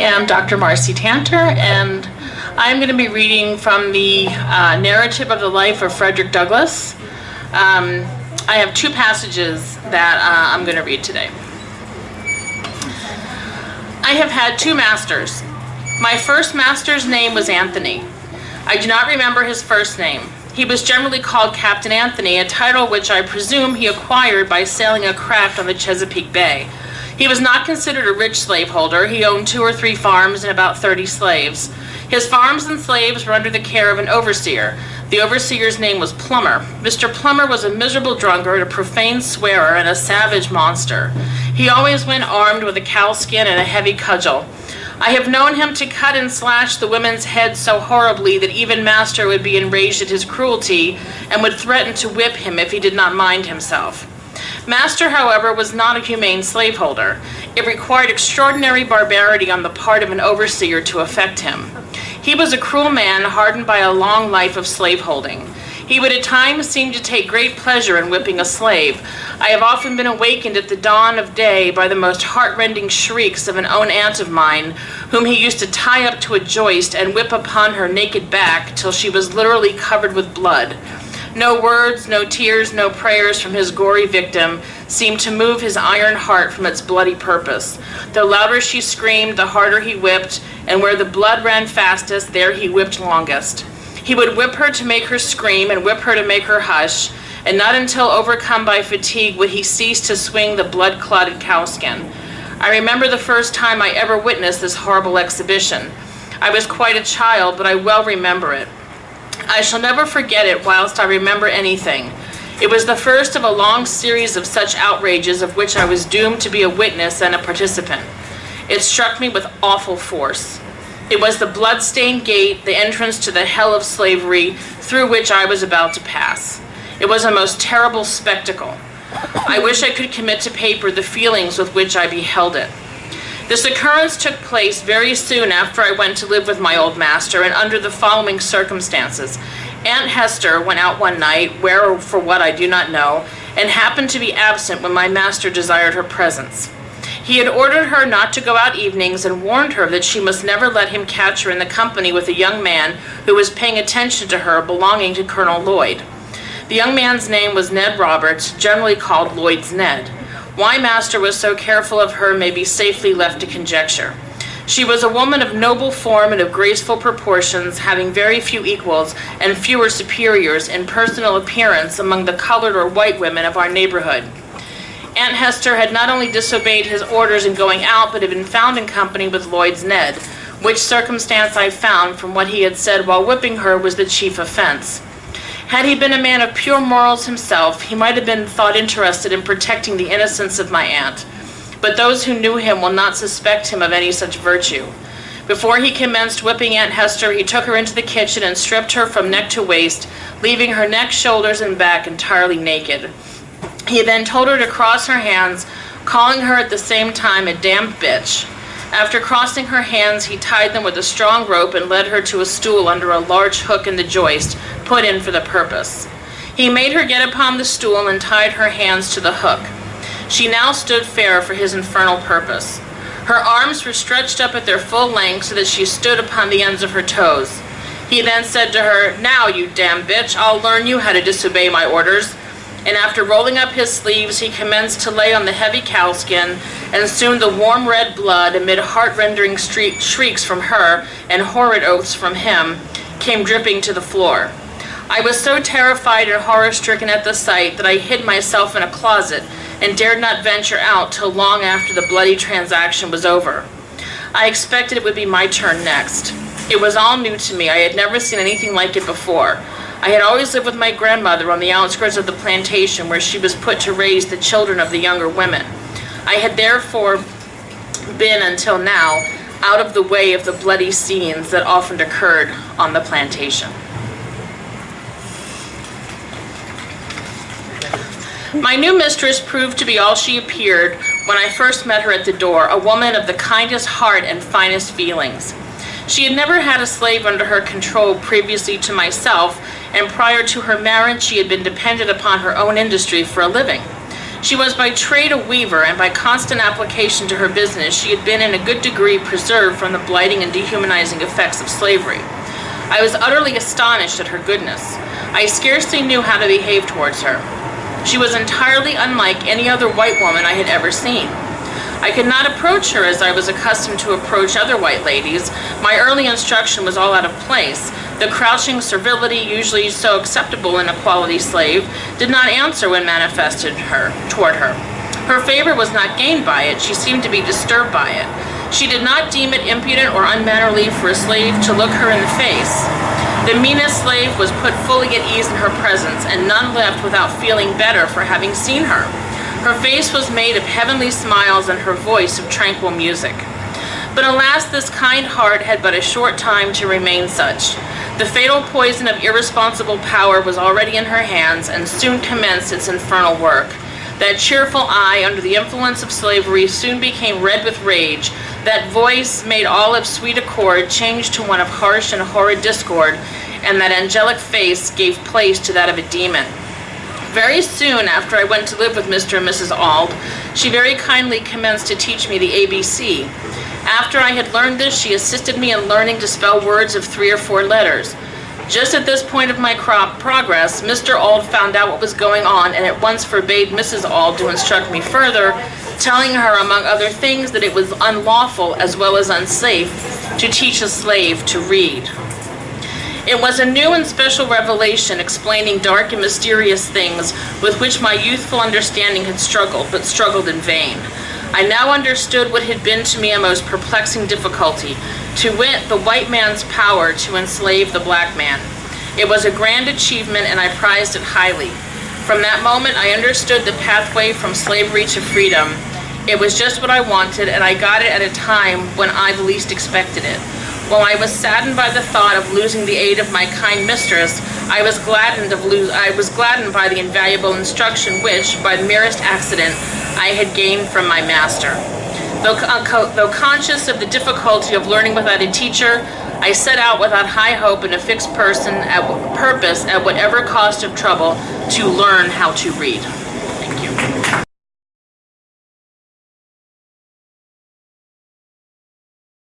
I am Dr. Marcy Tanter, and I'm going to be reading from the narrative of the life of Frederick Douglass. I have two passages that I'm going to read today. I have had two masters. My first master's name was Anthony. I do not remember his first name. He was generally called Captain Anthony, a title which I presume he acquired by sailing a craft on the Chesapeake Bay. He was not considered a rich slaveholder. He owned 2 or 3 farms and about 30 slaves. His farms and slaves were under the care of an overseer. The overseer's name was Plummer. Mr. Plummer was a miserable drunkard, a profane swearer, and a savage monster. He always went armed with a cowskin and a heavy cudgel. I have known him to cut and slash the women's heads so horribly that even master would be enraged at his cruelty and would threaten to whip him if he did not mind himself. Master, however, was not a humane slaveholder. It required extraordinary barbarity on the part of an overseer to affect him. He was a cruel man, hardened by a long life of slaveholding. He would at times seem to take great pleasure in whipping a slave. I have often been awakened at the dawn of day by the most heart-rending shrieks of an own aunt of mine, whom he used to tie up to a joist and whip upon her naked back till she was literally covered with blood. No words, no tears, no prayers from his gory victim seemed to move his iron heart from its bloody purpose. The louder she screamed, the harder he whipped, and where the blood ran fastest, there he whipped longest. He would whip her to make her scream and whip her to make her hush, and not until overcome by fatigue would he cease to swing the blood-clotted cowskin. I remember the first time I ever witnessed this horrible exhibition. I was quite a child, but I well remember it. I shall never forget it whilst I remember anything. It was the first of a long series of such outrages of which I was doomed to be a witness and a participant. It struck me with awful force. It was the blood-stained gate, the entrance to the hell of slavery through which I was about to pass. It was a most terrible spectacle. I wish I could commit to paper the feelings with which I beheld it. This occurrence took place very soon after I went to live with my old master, and under the following circumstances. Aunt Hester went out one night, where or for what I do not know, and happened to be absent when my master desired her presence. He had ordered her not to go out evenings and warned her that she must never let him catch her in the company with a young man who was paying attention to her belonging to Colonel Lloyd. The young man's name was Ned Roberts, generally called Lloyd's Ned. Why master was so careful of her may be safely left to conjecture. She was a woman of noble form and of graceful proportions, having very few equals and fewer superiors in personal appearance among the colored or white women of our neighborhood. Aunt Hester had not only disobeyed his orders in going out, but had been found in company with Lloyd's Ned, which circumstance I found from what he had said while whipping her was the chief offense. Had he been a man of pure morals himself, he might have been thought interested in protecting the innocence of my aunt, but those who knew him will not suspect him of any such virtue. Before he commenced whipping Aunt Hester, he took her into the kitchen and stripped her from neck to waist, leaving her neck, shoulders, and back entirely naked. He then told her to cross her hands, calling her at the same time a damned bitch. After crossing her hands, he tied them with a strong rope and led her to a stool under a large hook in the joist, put in for the purpose. He made her get upon the stool and tied her hands to the hook. She now stood fair for his infernal purpose. Her arms were stretched up at their full length so that she stood upon the ends of her toes. He then said to her, "Now, you damn bitch, I'll learn you how to disobey my orders." And after rolling up his sleeves, he commenced to lay on the heavy cowskin, and soon the warm red blood, amid heart-rending shrieks from her and horrid oaths from him, came dripping to the floor. I was so terrified and horror-stricken at the sight that I hid myself in a closet and dared not venture out till long after the bloody transaction was over. I expected it would be my turn next. It was all new to me. I had never seen anything like it before. I had always lived with my grandmother on the outskirts of the plantation, where she was put to raise the children of the younger women. I had therefore been, until now, out of the way of the bloody scenes that often occurred on the plantation. My new mistress proved to be all she appeared when I first met her at the door, a woman of the kindest heart and finest feelings. She had never had a slave under her control previously to myself, and prior to her marriage she had been dependent upon her own industry for a living. She was by trade a weaver, and by constant application to her business, she had been in a good degree preserved from the blighting and dehumanizing effects of slavery. I was utterly astonished at her goodness. I scarcely knew how to behave towards her. She was entirely unlike any other white woman I had ever seen. I could not approach her as I was accustomed to approach other white ladies. My early instruction was all out of place. The crouching servility usually so acceptable in a quality slave did not answer when manifested toward her. Her favor was not gained by it. She seemed to be disturbed by it. She did not deem it impudent or unmannerly for a slave to look her in the face. The meanest slave was put fully at ease in her presence, and none left without feeling better for having seen her. Her face was made of heavenly smiles and her voice of tranquil music. But alas, this kind heart had but a short time to remain such. The fatal poison of irresponsible power was already in her hands and soon commenced its infernal work. That cheerful eye, under the influence of slavery, soon became red with rage. That voice, made all of sweet accord, changed to one of harsh and horrid discord, and that angelic face gave place to that of a demon. Very soon after I went to live with Mr. and Mrs. Auld, she very kindly commenced to teach me the ABC. After I had learned this, she assisted me in learning to spell words of 3 or 4 letters. Just at this point of my progress, Mr. Auld found out what was going on and at once forbade Mrs. Auld to instruct me further, telling her, among other things, that it was unlawful as well as unsafe to teach a slave to read. It was a new and special revelation explaining dark and mysterious things with which my youthful understanding had struggled, but struggled in vain. I now understood what had been to me a most perplexing difficulty, to wit, the white man's power to enslave the black man. It was a grand achievement, and I prized it highly. From that moment, I understood the pathway from slavery to freedom. It was just what I wanted, and I got it at a time when I the least expected it. While I was saddened by the thought of losing the aid of my kind mistress, I was gladdened by the invaluable instruction which, by the merest accident, I had gained from my master. Though conscious of the difficulty of learning without a teacher, I set out without high hope and a fixed purpose, at whatever cost of trouble, to learn how to read. Thank you.